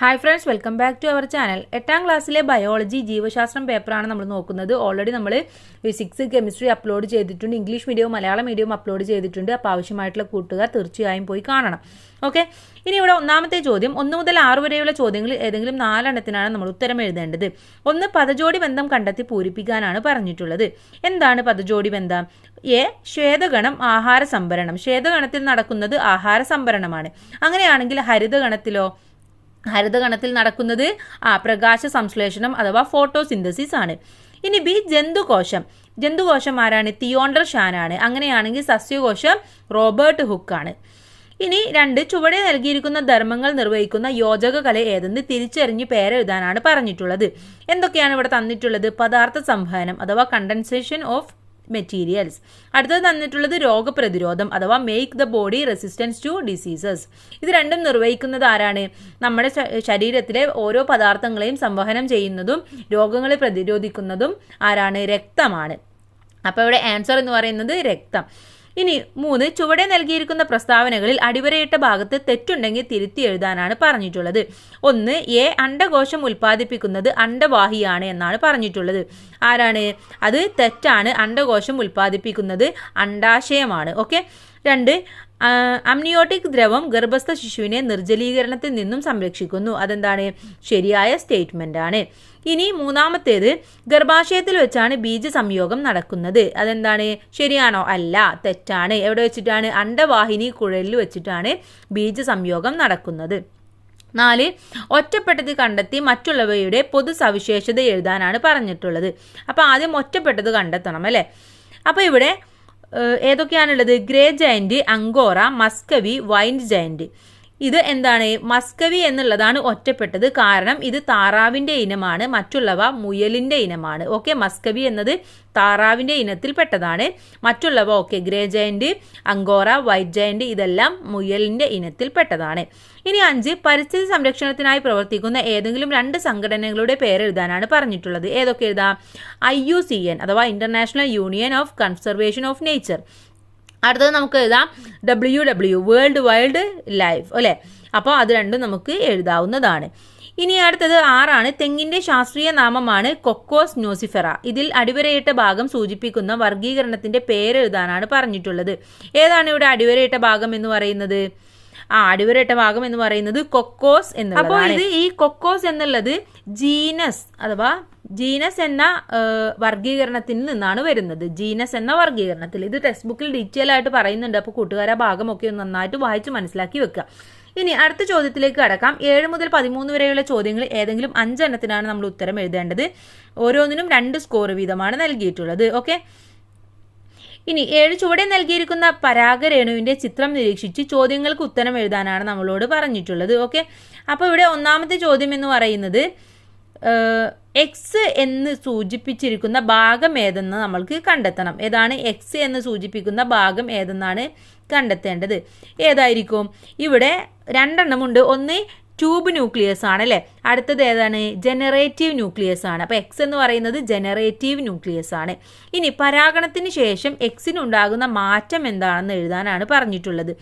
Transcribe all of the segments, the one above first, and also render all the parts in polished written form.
Hi friends, welcome back to our channel. 8ാം ക്ലാസ്സിലെ biology ജീവശാസ്ത്രം പേപ്പറാണ് നമ്മൾ നോക്കുന്നത്. ഓൾറെഡി നമ്മൾ ഫിസിക്സ്, കെമിസ്ട്രി അപ്ലോഡ് ചെയ്തിട്ടുണ്ട്. ഇംഗ്ലീഷ് മീഡിയവും മലയാളം മീഡിയവും അപ്ലോഡ് ചെയ്തിട്ടുണ്ട്. അപ്പോൾ ആവശ്യമായിട്ടുള്ള കൂട്ടുകാർ തീർച്ചയായും പോയി കാണണം. ഓക്കെ, ഇനി ഇവിടെ ഒന്നാമത്തെ ചോദ്യം 1 മുതൽ 6 വരെയുള്ള ചോദ്യങ്ങളിൽ ഏതെങ്കിലും 4 എണ്ണത്തിനാണ് നമ്മൾ ഉത്തരം എഴുതേണ്ടത്. ഒന്ന്, പദജോടി ബന്ധം കണ്ടെത്തി പൂരിപ്പിക്കാനാണ് പറഞ്ഞിട്ടുള്ളത്. എന്താണ് പദജോടി ബന്ധം? എ, ശ്വേതഗണം ആഹാര സംഭരണം. ശ്വേതഗണത്തിൽ നടക്കുന്നത് ആഹാര സംഭരണമാണ്. അങ്ങനെയാണെങ്കിൽ ഹരിതഗണത്തിലോ? ഹരിതഗണത്തിൽ നടക്കുന്നത് പ്രകാശ സംശ്ലേഷണം അഥവാ ഫോട്ടോസിന്തസിസ് ആണ്. ഇനി ബി, ജന്തുകോശം. ജന്തുകോശം ആരാണ്? തിയോണ്ടർ ഷാനാണ്. അങ്ങനെയാണെങ്കിൽ സസ്യകോശം റോബർട്ട് ഹുക്കാണ്. ഇനി 2, ചുവടെ നൽകിയിരിക്കുന്ന ധർമ്മങ്ങൾ നിർവഹിക്കുന്ന യോജക കല ഏതെന്ന് തിരിച്ചറിഞ്ഞ് പേരെഴുതാനാണ് പറഞ്ഞിട്ടുള്ളത്. എന്തൊക്കെയാണ് ഇവിടെ തന്നിട്ടുള്ളത്? പദാർത്ഥ സംവഹനം അഥവാ കണ്ടൻസേഷൻ ഓഫ് മെറ്റീരിയൽസ്. അടുത്തത് തന്നിട്ടുള്ളത് രോഗപ്രതിരോധം അഥവാ make the body resistance to diseases. ഇത് രണ്ടും നിർവഹിക്കുന്നത് ആരാണ്? നമ്മുടെ ശരീരത്തിലെ ഓരോ പദാർത്ഥങ്ങളെയും സംവഹനം ചെയ്യുന്നതും രോഗങ്ങളെ പ്രതിരോധിക്കുന്നതും ആരാണ്? രക്തമാണ്. അപ്പോൾ ഇവിടെ ആൻസർ എന്ന് പറയുന്നത് രക്തം. ഇനി 3, ചുവടെ നൽകിയിരിക്കുന്ന പ്രസ്താവനകളിൽ അടിവരയിട്ട ഭാഗത്ത് തെറ്റുണ്ടെങ്കിൽ തിരുത്തി എഴുതാനാണ് പറഞ്ഞിട്ടുള്ളത്. 1, എ, അണ്ഡകോശം ഉൽപ്പാദിപ്പിക്കുന്നത് അണ്ഡവാഹിയാണ് എന്നാണ് പറഞ്ഞിട്ടുള്ളത്. ആരാണ്? അത് തെറ്റാണ്. അണ്ഡകോശം ഉൽപ്പാദിപ്പിക്കുന്നത് അണ്ഡാശയമാണ്. ഓക്കെ. 2, അമ്നിയോട്ടിക് ദ്രവം ഗർഭസ്ഥ ശിശുവിനെ നിർജ്ജലീകരണത്തിൽ നിന്നും സംരക്ഷിക്കുന്നു. അതെന്താണ്? ശരിയായ സ്റ്റേറ്റ്മെന്റ് ആണ്. ഇനി 3ാമത്തേത്, ഗർഭാശയത്തിൽ വെച്ചാണ് ബീജ സംയോഗം നടക്കുന്നത്. അതെന്താണ്? ശരിയാണോ? അല്ല, തെറ്റാണ്. എവിടെ വെച്ചിട്ടാണ്? അണ്ഡവാഹിനി കുഴലിൽ വെച്ചിട്ടാണ് ബീജ സംയോഗം നടക്കുന്നത്. 4, ഒറ്റപ്പെട്ടത് കണ്ടെത്തി മറ്റുള്ളവയുടെ പൊതു സവിശേഷത എഴുതാനാണ് പറഞ്ഞിട്ടുള്ളത്. അപ്പോൾ ആദ്യം ഒറ്റപ്പെട്ടത് കണ്ടെത്തണം അല്ലേ. അപ്പോൾ ഇവിടെ ഏതൊക്കെയാണുള്ളത്? Grey giant, angora, muscovy, white giant. ഇത് എന്താണ്? മസ്കവി എന്നുള്ളതാണ് ഒറ്റപ്പെട്ടത്. കാരണം ഇത് താറാവിൻ്റെ ഇനമാണ്, മറ്റുള്ളവ മുയലിൻ്റെ ഇനമാണ്. ഓക്കെ, മസ്കവി എന്നത് താറാവിൻ്റെ ഇനത്തിൽപ്പെട്ടതാണ്. മറ്റുള്ളവ okay, grey giant, Angora, white giant ഇതെല്ലാം മുയലിൻ്റെ ഇനത്തിൽപ്പെട്ടതാണ്. ഇനി 5, പരിസ്ഥിതി സംരക്ഷണത്തിനായി പ്രവർത്തിക്കുന്ന ഏതെങ്കിലും 2 സംഘടനകളുടെ പേരെഴുതാനാണ് പറഞ്ഞിട്ടുള്ളത്. ഏതൊക്കെ എഴുതാം? IUCN അഥവാ international union of conservation of nature. അടുത്തത് നമുക്ക് എഴുതാം WW വേൾഡ് വൈൽഡ് ലൈഫ് അല്ലേ. അപ്പോൾ അത് രണ്ടും നമുക്ക് എഴുതാവുന്നതാണ്. ഇനി അടുത്തത് 6, തെങ്ങിന്റെ ശാസ്ത്രീയ നാമമാണ് കൊക്കോസ് നോസിഫെറ. ഇതിൽ അടിവരയിട്ട ഭാഗം സൂചിപ്പിക്കുന്ന വർഗീകരണത്തിന്റെ പേരെഴുതാനാണ് പറഞ്ഞിട്ടുള്ളത്. ഏതാണ് ഇവിടെ അടിവരയിട്ട ഭാഗം എന്ന് പറയുന്നത്? അടിവരയിട്ട ഭാഗം എന്ന് പറയുന്നത് കൊക്കോസ് എന്നുള്ളതാണ്. അപ്പോൾ ഇത് ഈ കൊക്കോസ് എന്നുള്ളത് ജീനസ് അഥവാ ജീനസ് എന്ന വർഗീകരണത്തിൽ നിന്നാണ് വരുന്നത്. ജീനസ് എന്ന വർഗീകരണത്തിൽ. ഇത് ടെക്സ്റ്റ് ബുക്കിൽ ഡീറ്റെയിൽ ആയിട്ട് പറയുന്നുണ്ട്. അപ്പോൾ കൂട്ടുകാരെ ഭാഗമൊക്കെ ഒന്ന് നന്നായിട്ട് വായിച്ച് മനസ്സിലാക്കി വെക്കുക. ഇനി അടുത്ത ചോദ്യത്തിലേക്ക് കടക്കാം. 7 മുതൽ 13 വരെയുള്ള ചോദ്യങ്ങൾ ഏതെങ്കിലും 5 എണ്ണത്തിനാണ് നമ്മൾ ഉത്തരം എഴുതേണ്ടത്. ഓരോന്നിനും 2 സ്കോർ വീതമാണ് നൽകിയിട്ടുള്ളത്. ഓക്കെ. ഇനി 7, ചുവടെ നൽകിയിരിക്കുന്ന പരാഗരേണുവിന്റെ ചിത്രം നിരീക്ഷിച്ച് ചോദ്യങ്ങൾക്ക് ഉത്തരം എഴുതാനാണ് നമ്മളോട് പറഞ്ഞിട്ടുള്ളത്. ഓക്കെ. അപ്പോൾ ഇവിടെ ഒന്നാമത്തെ ചോദ്യം എന്ന് പറയുന്നത് എക്സ് എന്ന് സൂചിപ്പിച്ചിരിക്കുന്ന ഭാഗം ഏതെന്ന് നമ്മൾക്ക് കണ്ടെത്തണം. ഏതാണ് എക്സ് എന്ന് സൂചിപ്പിക്കുന്ന ഭാഗം ഏതെന്നാണ് കണ്ടെത്തേണ്ടത്. ഏതായിരിക്കും? ഇവിടെ 2 എണ്ണമുണ്ട്. ഒന്ന് ട്യൂബ് ന്യൂക്ലിയസ് ആണ് അല്ലേ. അടുത്തത് ഏതാണ്? ജനറേറ്റീവ് ന്യൂക്ലിയസ് ആണ്. അപ്പോൾ എക്സ് എന്ന് പറയുന്നത് ജനറേറ്റീവ് ന്യൂക്ലിയസ് ആണ്. ഇനി പരാഗണത്തിന് ശേഷം എക്സിനുണ്ടാകുന്ന മാറ്റം എന്താണെന്ന് എഴുതാനാണ് പറഞ്ഞിട്ടുള്ളത്.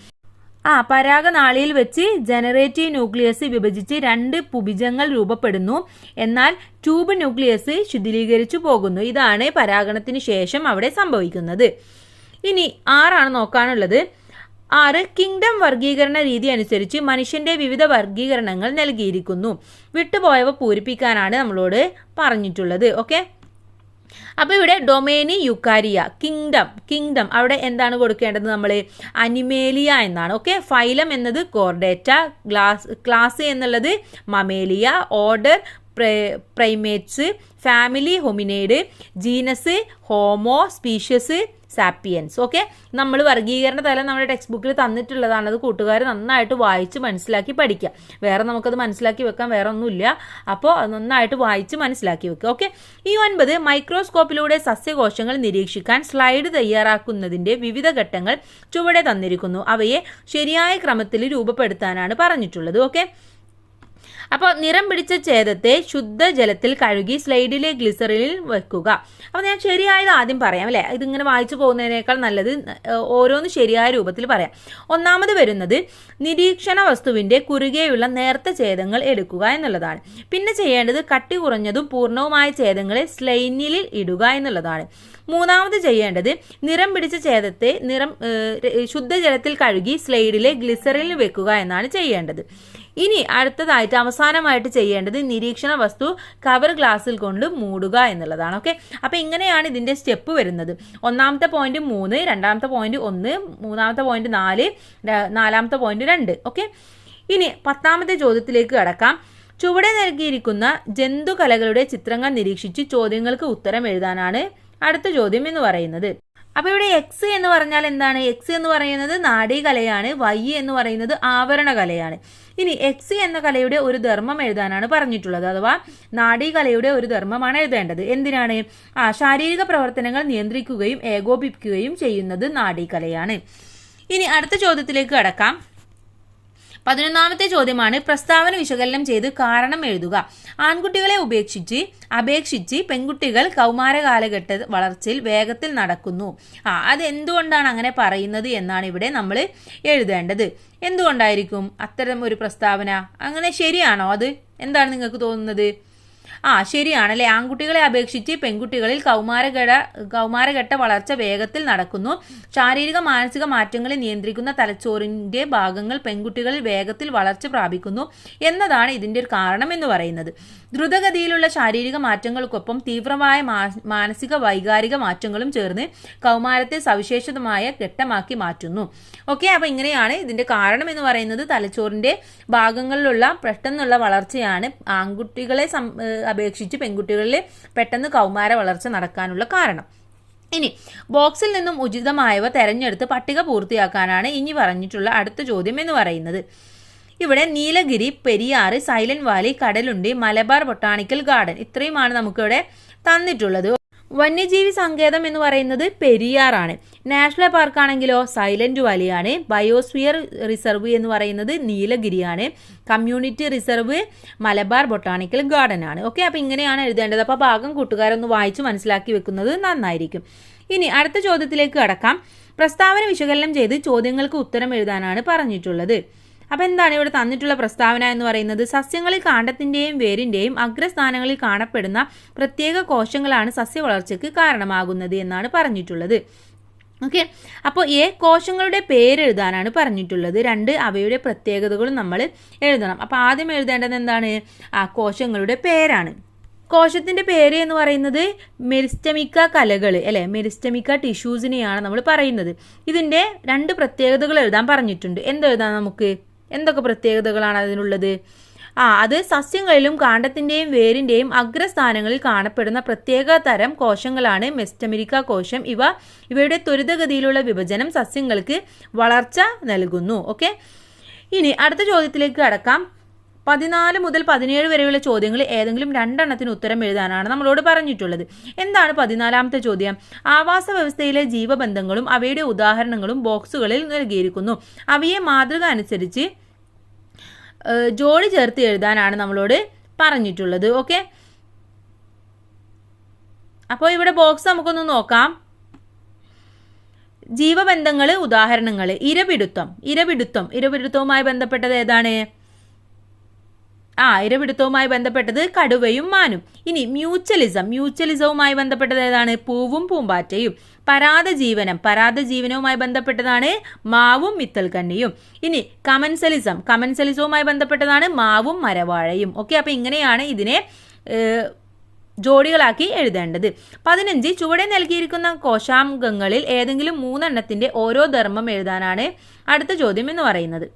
പരാഗനാളിയിൽ വെച്ച് ജനറേറ്റീവ് ന്യൂക്ലിയസ് വിഭജിച്ച് 2 പുപിജങ്ങൾ രൂപപ്പെടുന്നു. എന്നാൽ ട്യൂബ് ന്യൂക്ലിയസ് ശിഥിലീകരിച്ചു പോകുന്നു. ഇതാണ് പരാഗണത്തിന് ശേഷം അവിടെ സംഭവിക്കുന്നത്. ഇനി 6 നോക്കാനുള്ളത്. 6, കിങ്ഡം വർഗീകരണ രീതി അനുസരിച്ച് മനുഷ്യന്റെ വിവിധ വർഗീകരണങ്ങൾ നൽകിയിരിക്കുന്നു. വിട്ടുപോയവ പൂരിപ്പിക്കാനാണ് നമ്മളോട് പറഞ്ഞിട്ടുള്ളത്. ഓക്കെ. അപ്പോൾ ഇവിടെ ഡൊമേനി യുക്കാരിയ, കിങ്ഡം അവിടെ എന്താണ് കൊടുക്കേണ്ടത്? നമ്മൾ അനിമേലിയ എന്നാണ്. ഓക്കെ. ഫൈലം എന്നത് കോർഡേറ്റ, ക്ലാസ് എന്നുള്ളത് Mammalia, order Primates, family Hominidae, genus Homo, species sapiens. Okay. നമ്മൾ വർഗീകരണ തലം നമ്മുടെ ടെക്സ്റ്റ് ബുക്കിൽ തന്നിട്ടുള്ളതാണ്. അത് കൂട്ടുകാർ നന്നായിട്ട് വായിച്ച് മനസ്സിലാക്കി പഠിക്കുക. വേറെ നമുക്കത് മനസ്സിലാക്കി വെക്കാൻ വേറെ ഒന്നുമില്ല. അപ്പോൾ നന്നായിട്ട് വായിച്ച് മനസ്സിലാക്കി വെക്കുക. ഓക്കെ. ഈ 9, മൈക്രോസ്കോപ്പിലൂടെ സസ്യകോശങ്ങൾ നിരീക്ഷിക്കാൻ സ്ലൈഡ് തയ്യാറാക്കുന്നതിൻ്റെ വിവിധ ഘട്ടങ്ങൾ ചുവടെ തന്നിരിക്കുന്നു. അവയെ ശരിയായ ക്രമത്തിൽ രൂപപ്പെടുത്താനാണ് പറഞ്ഞിട്ടുള്ളത്. ഓക്കെ. അപ്പോൾ നിറം പിടിച്ച ഛേദത്തെ ശുദ്ധജലത്തിൽ കഴുകി സ്ലൈഡിലെ ഗ്ലിസറിനിൽ വെക്കുക. അപ്പോൾ ഞാൻ ശരിയായത് ആദ്യം പറയാം അല്ലേ, ഇതിങ്ങനെ വായിച്ചു പോകുന്നതിനേക്കാൾ നല്ലത് ഓരോന്ന് ശരിയായ രൂപത്തിൽ പറയാം. ഒന്നാമത് വരുന്നത് നിരീക്ഷണ വസ്തുവിൻ്റെ കുറുകെയുള്ള നേർത്ത ഛേദങ്ങൾ എടുക്കുക എന്നുള്ളതാണ്. പിന്നെ ചെയ്യേണ്ടത് കട്ടി കുറഞ്ഞതും പൂർണ്ണവുമായ ഛേദങ്ങളെ സ്ലൈനിൽ ഇടുക എന്നുള്ളതാണ്. മൂന്നാമത് ചെയ്യേണ്ടത് നിറം പിടിച്ച ഛേദത്തെ ശുദ്ധജലത്തിൽ കഴുകി സ്ലൈഡിലെ ഗ്ലിസറിനിൽ വെക്കുക എന്നാണ് ചെയ്യേണ്ടത്. ഇനി അടുത്തതായിട്ട് അവസാനമായിട്ട് ചെയ്യേണ്ടത് നിരീക്ഷണ വസ്തു കവർ ഗ്ലാസ്സിൽ കൊണ്ട് മൂടുക എന്നുള്ളതാണ്. ഓക്കെ, അപ്പോൾ ഇങ്ങനെയാണ് ഇതിൻ്റെ സ്റ്റെപ്പ് വരുന്നത്. ഒന്നാമത്തെ പോയിന്റ് 3, രണ്ടാമത്തെ പോയിന്റ് 1, മൂന്നാമത്തെ പോയിന്റ് 4, നാലാമത്തെ പോയിന്റ് 2. ഓക്കെ, ഇനി 10ാമത്തെ ചോദ്യത്തിലേക്ക് കടക്കാം. ചുവടെ നൽകിയിരിക്കുന്ന ജന്തുകലകളുടെ ചിത്രങ്ങൾ നിരീക്ഷിച്ച് ചോദ്യങ്ങൾക്ക് ഉത്തരം എഴുതാനാണ് അടുത്ത ചോദ്യം എന്ന് പറയുന്നത്. അപ്പോൾ ഇവിടെ എക്സ് എന്ന് പറഞ്ഞാൽ എന്താണ്? എക്സ് എന്ന് പറയുന്നത് നാഡീകലയാണ്, വൈ എന്ന് പറയുന്നത് ആവരണ കലയാണ്. ഇനി എക്സ് എന്ന കലയുടെ ഒരു ധർമ്മം എഴുതാനാണ് പറഞ്ഞിട്ടുള്ളത്, അഥവാ നാഡീകലയുടെ ഒരു ധർമ്മമാണ് എഴുതേണ്ടത്. എന്തിനാണ്? ശാരീരിക പ്രവർത്തനങ്ങൾ നിയന്ത്രിക്കുകയും ഏകോപിപ്പിക്കുകയും ചെയ്യുന്നത് നാഡീകലയാണ്. ഇനി അടുത്ത ചോദ്യത്തിലേക്ക് കടക്കാം. 11ാമത്തെ ചോദ്യമാണ് പ്രസ്താവന വിശകലനം ചെയ്ത് കാരണം എഴുതുക. ആൺകുട്ടികളെ അപേക്ഷിച്ച് പെൺകുട്ടികൾ കൗമാര കാലഘട്ട വളർച്ചയിൽ വേഗത്തിൽ നടക്കുന്നു. അത് എന്തുകൊണ്ടാണ് അങ്ങനെ പറയുന്നത് എന്നാണ് ഇവിടെ നമ്മൾ എഴുതേണ്ടത്. എന്തുകൊണ്ടായിരിക്കും അത്തരം ഒരു പ്രസ്താവന? അങ്ങനെ ശരിയാണോ? അത് എന്താണ് നിങ്ങൾക്ക് തോന്നുന്നത്? ശരിയാണല്ലേ. ആൺകുട്ടികളെ അപേക്ഷിച്ച് പെൺകുട്ടികളിൽ കൗമാരഘട്ട വളർച്ച വേഗത്തിൽ നടക്കുന്നു. ശാരീരിക മാനസിക മാറ്റങ്ങളെ നിയന്ത്രിക്കുന്ന തലച്ചോറിന്റെ ഭാഗങ്ങൾ പെൺകുട്ടികളിൽ വേഗത്തിൽ വളർച്ച പ്രാപിക്കുന്നു എന്നതാണ് ഇതിന്റെ ഒരു കാരണം എന്ന് പറയുന്നത്. ദ്രുതഗതിയിലുള്ള ശാരീരിക മാറ്റങ്ങൾക്കൊപ്പം തീവ്രമായ മാനസിക വൈകാരിക മാറ്റങ്ങളും ചേർന്ന് കൗമാരത്തെ സവിശേഷമായ ഘട്ടമാക്കി മാറ്റുന്നു. ഓക്കെ, അപ്പോൾ ഇങ്ങനെയാണ് ഇതിന്റെ കാരണം എന്ന് പറയുന്നത്. തലച്ചോറിന്റെ ഭാഗങ്ങളിലുള്ള പെട്ടെന്നുള്ള വളർച്ചയാണ് ആൺകുട്ടികളെ അപേക്ഷിച്ച് പെൺകുട്ടികളിൽ പെട്ടെന്ന് കൗമാര വളർച്ച നടക്കാനുള്ള കാരണം. ഇനി ബോക്സിൽ നിന്നും ഉചിതമായവ തെരഞ്ഞെടുത്ത് പട്ടിക പൂർത്തിയാക്കാനാണ് ഇനി പറഞ്ഞിട്ടുള്ള അടുത്ത ചോദ്യം എന്ന് പറയുന്നത്. ഇവിടെ Nilgiri, Periyar, Silent Valley, Kadalundi, Malabar botanical garden ഇത്രയുമാണ് നമുക്കിവിടെ തന്നിട്ടുള്ളത്. വന്യജീവി സങ്കേതം എന്ന് പറയുന്നത് പെരിയാറാണ്. നാഷണൽ പാർക്കാണെങ്കിലോ സൈലന്റ് വാലിയാണ്. ബയോസ്ഫിയർ റിസർവ് എന്ന് പറയുന്നത് നീലഗിരിയാണ്. Community reserve Malabar botanical garden ആണ്. ഓക്കെ, അപ്പോൾ ഇങ്ങനെയാണ് എഴുതേണ്ടത്. അപ്പോൾ ഭാഗം കൂട്ടുകാരൊന്ന് വായിച്ച് മനസ്സിലാക്കി വെക്കുന്നത് നന്നായിരിക്കും. ഇനി അടുത്ത ചോദ്യത്തിലേക്ക് കടക്കാം. പ്രസ്താവന വിശകലനം ചെയ്ത് ചോദ്യങ്ങൾക്ക് ഉത്തരം എഴുതാനാണ് പറഞ്ഞിട്ടുള്ളത്. അപ്പോൾ എന്താണ് ഇവിടെ തന്നിട്ടുള്ള പ്രസ്താവന എന്ന് പറയുന്നത്? സസ്യങ്ങളിൽ കാണ്ഡത്തിൻ്റെയും വേരിൻ്റെയും അഗ്രസ്ഥാനങ്ങളിൽ കാണപ്പെടുന്ന പ്രത്യേക കോശങ്ങളാണ് സസ്യവളർച്ചയ്ക്ക് കാരണമാകുന്നത് എന്നാണ് പറഞ്ഞിട്ടുള്ളത്. ഓക്കെ, അപ്പോൾ കോശങ്ങളുടെ പേരെഴുതാനാണ് പറഞ്ഞിട്ടുള്ളത്. 2 അവയുടെ പ്രത്യേകതകളും നമ്മൾ എഴുതണം. അപ്പോൾ ആദ്യം എഴുതേണ്ടത് എന്താണ്? കോശങ്ങളുടെ പേരാണ്. കോശത്തിൻ്റെ പേര് എന്ന് പറയുന്നത് മെരിസ്റ്റമിക്ക കലകൾ അല്ലേ, മെരിസ്റ്റമിക്ക ടിഷ്യൂസിനെയാണ് നമ്മൾ പറയുന്നത്. ഇതിൻ്റെ 2 പ്രത്യേകതകൾ എഴുതാൻ പറഞ്ഞിട്ടുണ്ട്. എന്തെഴുതാം നമുക്ക്? എന്തൊക്കെ പ്രത്യേകതകളാണ് അതിനുള്ളത്? അത് സസ്യങ്ങളിലും കാണ്ഡത്തിൻ്റെയും വേരിൻ്റെയും അഗ്രസ്ഥാനങ്ങളിൽ കാണപ്പെടുന്ന പ്രത്യേക തരം കോശങ്ങളാണ് മെരിസ്റ്റമിക്ക കോശം. ഇവയുടെ ത്വരിതഗതിയിലുള്ള വിഭജനം സസ്യങ്ങൾക്ക് വളർച്ച നൽകുന്നു. ഓക്കെ, ഇനി അടുത്ത ചോദ്യത്തിലേക്ക് കടക്കാം. 14 മുതൽ 17 വരെയുള്ള ചോദ്യങ്ങൾ ഏതെങ്കിലും 2 എണ്ണത്തിന് ഉത്തരം എഴുതാനാണ് നമ്മളോട് പറഞ്ഞിട്ടുള്ളത്. എന്താണ് 14ാമത്തെ ചോദ്യം? ആവാസ വ്യവസ്ഥയിലെ ജീവബന്ധങ്ങളും അവയുടെ ഉദാഹരണങ്ങളും ബോക്സുകളിൽ നൽകിയിരിക്കുന്നു. അവയെ മാതൃക അനുസരിച്ച് ജോഡി ചേർത്ത് എഴുതാനാണ് നമ്മളോട് പറഞ്ഞിട്ടുള്ളത്. ഓക്കെ, അപ്പോൾ ഇവിടെ ബോക്സ് നമുക്കൊന്ന് നോക്കാം. ജീവബന്ധങ്ങൾ, ഉദാഹരണങ്ങൾ. ഇരപിടുത്തവുമായി ബന്ധപ്പെട്ടത് ഏതാണ്? ഇരപിടുത്തവുമായി ബന്ധപ്പെട്ടത് കടുവയും മാനും. ഇനി മ്യൂച്വലിസവുമായി ബന്ധപ്പെട്ടത് ഏതാണ്? പൂവും പൂമ്പാറ്റയും. പരാദജീവനവുമായി ബന്ധപ്പെട്ടതാണ് മാവും മിത്തൽക്കണ്ണിയും. ഇനി കമൻസലിസവുമായി ബന്ധപ്പെട്ടതാണ് മാവും മരവാഴയും. ഓക്കെ, അപ്പോൾ ഇങ്ങനെയാണ് ഇതിനെ ജോഡികളാക്കി എഴുതേണ്ടത്. 15 ചുവടെ നൽകിയിരിക്കുന്ന കോശാംഗങ്ങളിൽ ഏതെങ്കിലും 3 എണ്ണത്തിന്റെ ഓരോ ധർമ്മം എഴുതാനാണ് അടുത്ത ചോദ്യം എന്ന് പറയുന്നത്.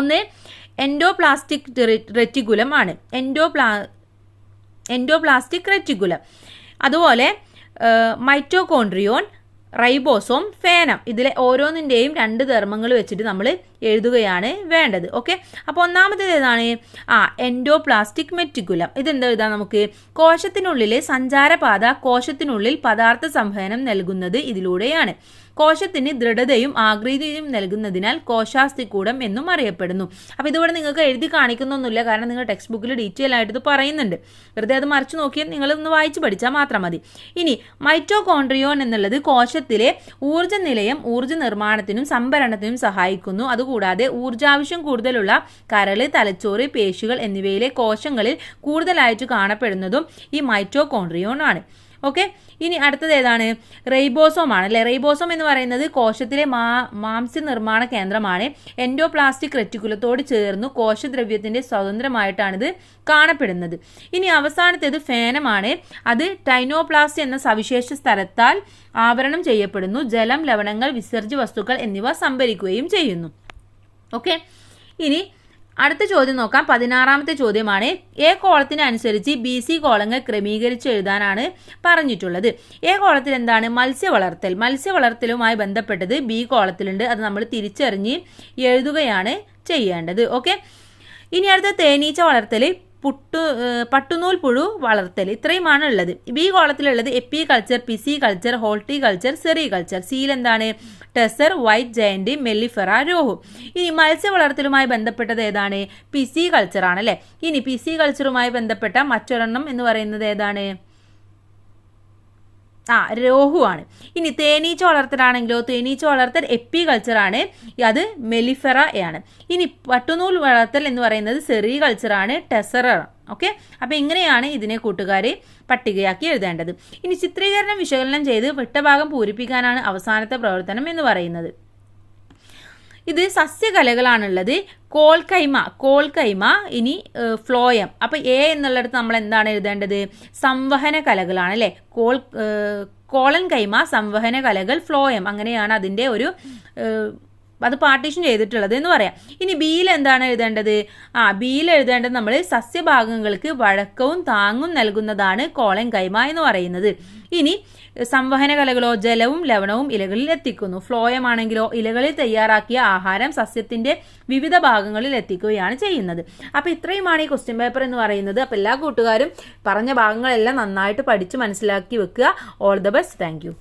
1 എൻഡോപ്ലാസ്റ്റിക് റെറ്റിക്കുലം ആണ്. എൻഡോപ്ലാസ്റ്റിക് റെറ്റിക്കുലം. അതുപോലെ മൈറ്റോകോൺട്രിയോൺ, റൈബോസോം, ഫേനം. ഇതിലെ ഓരോന്നിൻ്റെയും 2 ധർമ്മങ്ങൾ വെച്ചിട്ട് നമ്മൾ എഴുതുകയാണ് വേണ്ടത്. ഓക്കെ, അപ്പോൾ ഒന്നാമത്തേത് ഏതാണ്? എൻഡോപ്ലാസ്റ്റിക് മെറ്റിക്കുലം. ഇതെന്താ എഴുതാം നമുക്ക്? കോശത്തിനുള്ളിലെ സഞ്ചാരപാത കോശത്തിനുള്ളിൽ പദാർത്ഥ സംവഹനം നൽകുന്നത് ഇതിലൂടെയാണ്. കോശത്തിന് ദൃഢതയും ആകൃതിയും നൽകുന്നതിനാൽ കോശാസ്ഥികൂടം എന്നും അറിയപ്പെടുന്നു. അപ്പോൾ ഇതിവിടെ നിങ്ങൾക്ക് എഴുതി കാണിക്കുന്നൊന്നുമില്ല, കാരണം നിങ്ങൾ ടെക്സ്റ്റ് ബുക്കിൽ ഡീറ്റെയിൽ ആയിട്ട് ഇത് പറയുന്നുണ്ട്. വെറുതെ അത് മറിച്ച് നോക്കിയാൽ നിങ്ങളൊന്ന് വായിച്ച് പഠിച്ചാൽ മാത്രം മതി. ഇനി മൈറ്റോകോൺട്രിയോൺ എന്നുള്ളത് കോശത്തിലെ ഊർജ്ജ നിലയം ഊർജ്ജ നിർമ്മാണത്തിനും സംഭരണത്തിനും സഹായിക്കുന്നു. അതുകൂടാതെ ഊർജ്ജാവശ്യം കൂടുതലുള്ള കരള്, തലച്ചോറ്, പേശികൾ എന്നിവയിലെ കോശങ്ങളിൽ കൂടുതലായിട്ട് കാണപ്പെടുന്നതും ഈ മൈറ്റോകോൺട്രിയോൺ ആണ്. ഓക്കെ, ഇനി അടുത്തത് ഏതാണ്? റൈബോസോം ആണ് അല്ലേ. റൈബോസോം എന്ന് പറയുന്നത് കോശത്തിലെ മാംസ്യ നിർമ്മാണ കേന്ദ്രമാണ്. എൻഡോപ്ലാസ്റ്റിക് റെറ്റിക്കുലത്തോട് ചേർന്നു കോശദ്രവ്യത്തിന്റെ സ്വതന്ത്രമായിട്ടാണിത് കാണപ്പെടുന്നത്. ഇനി അവസാനത്തേത് ഫേനമാണ്. അത് ടൈനോപ്ലാസ്റ്റ് എന്ന സവിശേഷ സ്ഥലത്താൽ ആവരണം ചെയ്യപ്പെടുന്നു. ജലം, ലവണങ്ങൾ, വിസർജ്യ വസ്തുക്കൾ എന്നിവ സംഭരിക്കുകയും ചെയ്യുന്നു. ഓക്കെ, ഇനി അടുത്ത ചോദ്യം നോക്കാം. 16ാമത്തെ ചോദ്യമാണ്. എ കോളത്തിന് അനുസരിച്ച് BC കോളങ്ങൾ ക്രമീകരിച്ച് എഴുതാനാണ് പറഞ്ഞിട്ടുള്ളത്. എ കോളത്തിൽ എന്താണ്? മത്സ്യവളർത്തലുമായി ബന്ധപ്പെട്ടത് ബി കോളത്തിലുണ്ട്. അത് നമ്മൾ തിരിച്ചറിഞ്ഞ് എഴുതുകയാണ് ചെയ്യേണ്ടത്. ഓക്കെ, ഇനി അടുത്ത തേനീച്ച വളർത്തൽ, പട്ടുനൂൽ പുഴു വളർത്തൽ, ഇത്രയുമാണ് ഉള്ളത്. ബി കോളത്തിലുള്ളത് apiculture, pisciculture, horticulture, sericulture. സിയിൽ എന്താണ്? Tasar, white giant, mellifera, rohu. ഇനി മത്സ്യ വളർത്തലുമായി ബന്ധപ്പെട്ടത് ഏതാണ്? പിസി കൾച്ചർ ആണ് അല്ലേ. ഇനി പിസി കൾച്ചറുമായി ബന്ധപ്പെട്ട മറ്റൊരെണ്ണം എന്ന് പറയുന്നത് ഏതാണ്? രോഹു ആണ്. ഇനി തേനീച്ച വളർത്തലാണെങ്കിലോ, തേനീച്ച വളർത്തൽ എപ്പി കൾച്ചർ ആണ്, അത് മെലിഫെറ ആണ്. ഇനി പട്ടുനൂൽ വളർത്തൽ എന്ന് പറയുന്നത് സെറി കൾച്ചർ ആണ്, ടെസറർ. ഓക്കെ, അപ്പോൾ ഇങ്ങനെയാണ് ഇതിനെ കൂട്ടുകാരെ പട്ടികയാക്കി എഴുതേണ്ടത്. ഇനി ചിത്രീകരണം വിശകലനം ചെയ്ത് വിട്ടഭാഗം പൂരിപ്പിക്കാനാണ് അവസാനത്തെ പ്രവർത്തനം എന്ന് പറയുന്നത്. ഇത് സസ്യകലകളാണുള്ളത്. കോൾക്കൈമ, ഇനി ഫ്ലോയം. അപ്പോൾ എ എന്നുള്ളിടത്ത് നമ്മൾ എന്താണ് എഴുതേണ്ടത്? സംവഹന കലകളാണ് അല്ലേ. കോളൻ കൈമ സംവഹന കലകൾ, ഫ്ലോയം, അങ്ങനെയാണ് അതിൻ്റെ ഒരു അത് പാർട്ടീഷൻ ചെയ്തിട്ടുള്ളത് എന്ന് പറയാം. ഇനി ബിയിൽ എന്താണ് എഴുതേണ്ടത്? ബിയിൽ എഴുതേണ്ടത് നമ്മൾ സസ്യഭാഗങ്ങൾക്ക് വഴക്കവും താങ്ങും നൽകുന്നതാണ് കോളൻ കൈമ എന്ന് പറയുന്നത്. ഇനി സംവഹന കലകളോ ജലവും ലവണവും ഇലകളിൽ എത്തിക്കുന്നു. ഫ്ലോയം ആണെങ്കിലോ ഇലകളിൽ തയ്യാറാക്കിയ ആഹാരം സസ്യത്തിന്റെ വിവിധ ഭാഗങ്ങളിൽ എത്തിക്കുകയാണ് ചെയ്യുന്നത്. അപ്പോൾ ഇത്രയുമാണ് ഈ ക്വസ്റ്റ്യൻ പേപ്പർ എന്ന് പറയുന്നത്. അപ്പോൾ എല്ലാ കൂട്ടുകാരും പറഞ്ഞ ഭാഗങ്ങളെല്ലാം നന്നായിട്ട് പഠിച്ച് മനസ്സിലാക്കി വെക്കുക. All the best. Thank you.